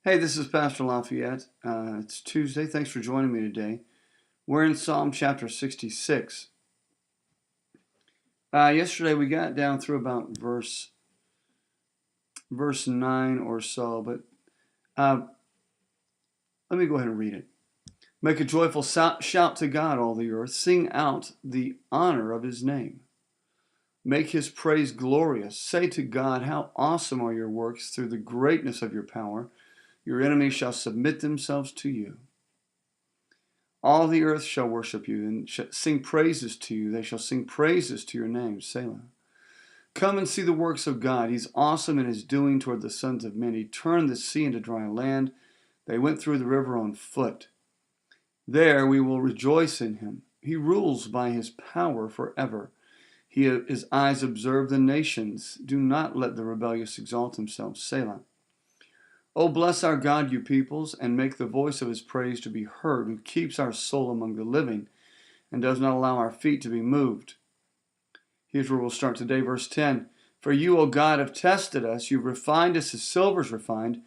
Hey, this is Pastor Lafayette. It's Tuesday. Thanks for joining me today. We're in Psalm chapter 66. Yesterday we got down through about verse 9 or so, but let me go ahead and read it. Make a joyful shout to God, all the earth. Sing out the honor of his name. Make his praise glorious. Say to God, how awesome are your works through the greatness of your power. Your enemies shall submit themselves to you. All the earth shall worship you and sing praises to you. They shall sing praises to your name, Selah. Come and see the works of God. He's awesome in his doing toward the sons of men. He turned the sea into dry land. They went through the river on foot. There we will rejoice in him. He rules by his power forever. His eyes observe the nations. Do not let the rebellious exalt themselves, Selah. Oh, bless our God, you peoples, and make the voice of his praise to be heard, who keeps our soul among the living and does not allow our feet to be moved. Here's where we'll start today, verse 10. For you, O God, have tested us. You've refined us as silver is refined.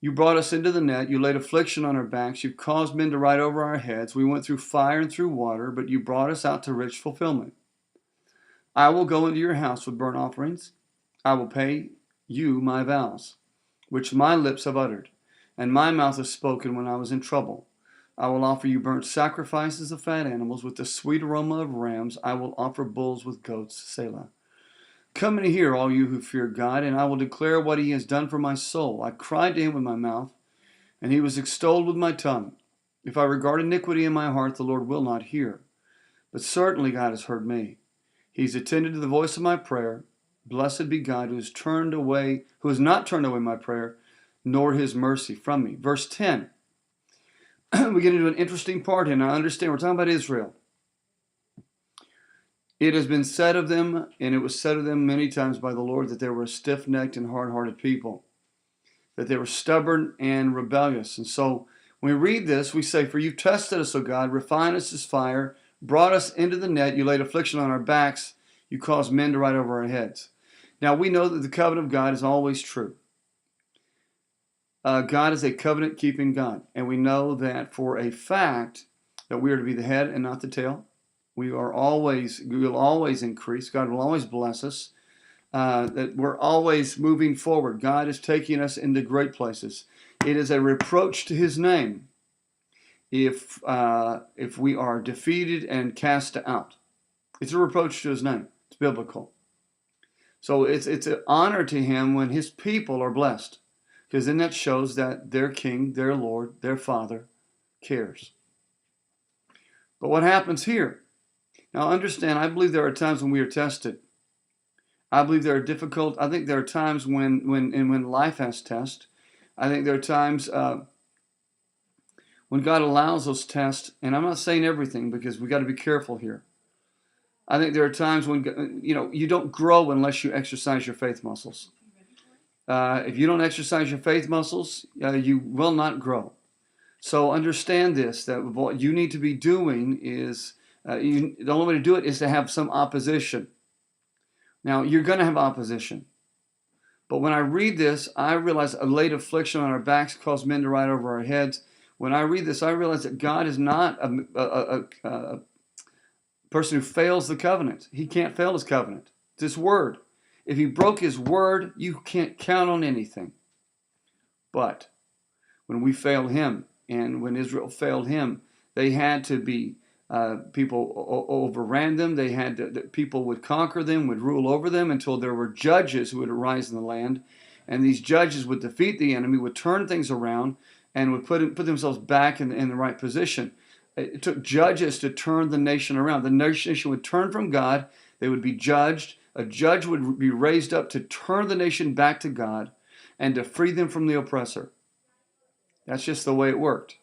You brought us into the net. You laid affliction on our backs. You've caused men to ride over our heads. We went through fire and through water, but you brought us out to rich fulfillment. I will go into your house with burnt offerings. I will pay you my vows, which my lips have uttered, and my mouth has spoken when I was in trouble. I will offer you burnt sacrifices of fat animals with the sweet aroma of rams. I will offer bulls with goats, Selah. Come and hear, all you who fear God, and I will declare what he has done for my soul. I cried to him with my mouth, and he was extolled with my tongue. If I regard iniquity in my heart, the Lord will not hear. But certainly God has heard me. He's attended to the voice of my prayer. Blessed be God who has not turned away my prayer, nor his mercy from me. Verse 10. We get into an interesting part here. Now understand, we're talking about Israel. It has been said of them, and it was said of them many times by the Lord, that they were a stiff-necked and hard-hearted people, that they were stubborn and rebellious. And so when we read this, we say, for you've tested us, O God, refined us as fire, brought us into the net, you laid affliction on our backs, you caused men to ride over our heads. Now we know that the covenant of God is always true. God is a covenant-keeping God, and we know that for a fact that we are to be the head and not the tail. We will always increase. God will always bless us. That we're always moving forward. God is taking us into great places. It is a reproach to his name if we are defeated and cast out. It's a reproach to his name. It's biblical. So it's an honor to him when his people are blessed, because then that shows that their king, their Lord, their Father cares. But what happens here? Now understand, I believe there are times when we are tested. I believe there are I think there are times when life has tests. I think there are times when God allows those tests, and I'm not saying everything because we got to be careful here. I think there are times when, you don't grow unless you exercise your faith muscles. If you don't exercise your faith muscles, you will not grow. So understand this, that what you need to be doing is, the only way to do it is to have some opposition. Now, you're going to have opposition. But when I read this, I realize a laid affliction on our backs caused men to ride over our heads. When I read this, I realize that God is not a person who fails the covenant. He can't fail his covenant. It's his word. If he broke his word, you can't count on anything. But when we failed him, and when Israel failed him, they had to be, people overran them. People would conquer them, would rule over them until there were judges who would arise in the land. And these judges would defeat the enemy, would turn things around, and would put themselves back in the right position. It took judges to turn the nation around. The nation would turn from God. They would be judged. A judge would be raised up to turn the nation back to God and to free them from the oppressor. That's just the way it worked.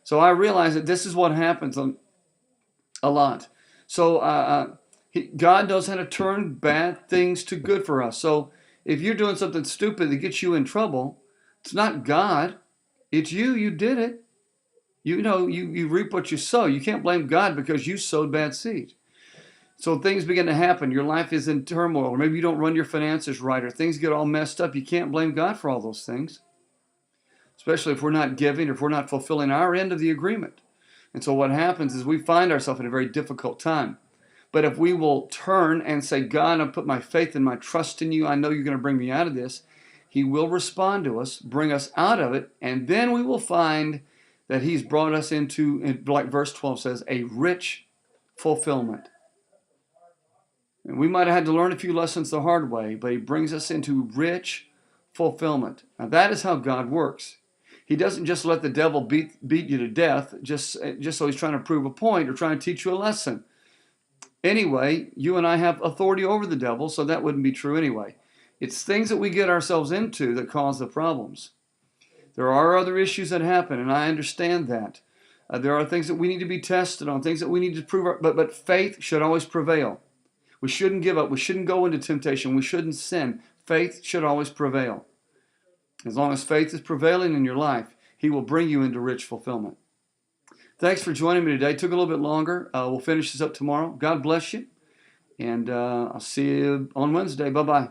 So I realize that this is what happens a lot. So God knows how to turn bad things to good for us. So if you're doing something stupid that gets you in trouble, it's not God. It's you. You did it. You reap what you sow. You can't blame God because you sowed bad seed. So things begin to happen. Your life is in turmoil, or maybe you don't run your finances right, or things get all messed up. You can't blame God for all those things. especially if we're not giving or if we're not fulfilling our end of the agreement. And so what happens is we find ourselves in a very difficult time. But if we will turn and say, God, I put my faith and my trust in you, I know you're going to bring me out of this, he will respond to us, bring us out of it, and then we will find that he's brought us into, like verse 12 says, a rich fulfillment. And we might have had to learn a few lessons the hard way, but he brings us into rich fulfillment. Now that is how God works. He doesn't just let the devil beat you to death just so he's trying to prove a point or trying to teach you a lesson. Anyway, you and I have authority over the devil, so that wouldn't be true anyway. It's things that we get ourselves into that cause the problems. There are other issues that happen, and I understand that. There are things that we need to be tested on, things that we need to prove, but faith should always prevail. We shouldn't give up. We shouldn't go into temptation. We shouldn't sin. Faith should always prevail. As long as faith is prevailing in your life, he will bring you into rich fulfillment. Thanks for joining me today. It took a little bit longer. We'll finish this up tomorrow. God bless you, and I'll see you on Wednesday. Bye-bye.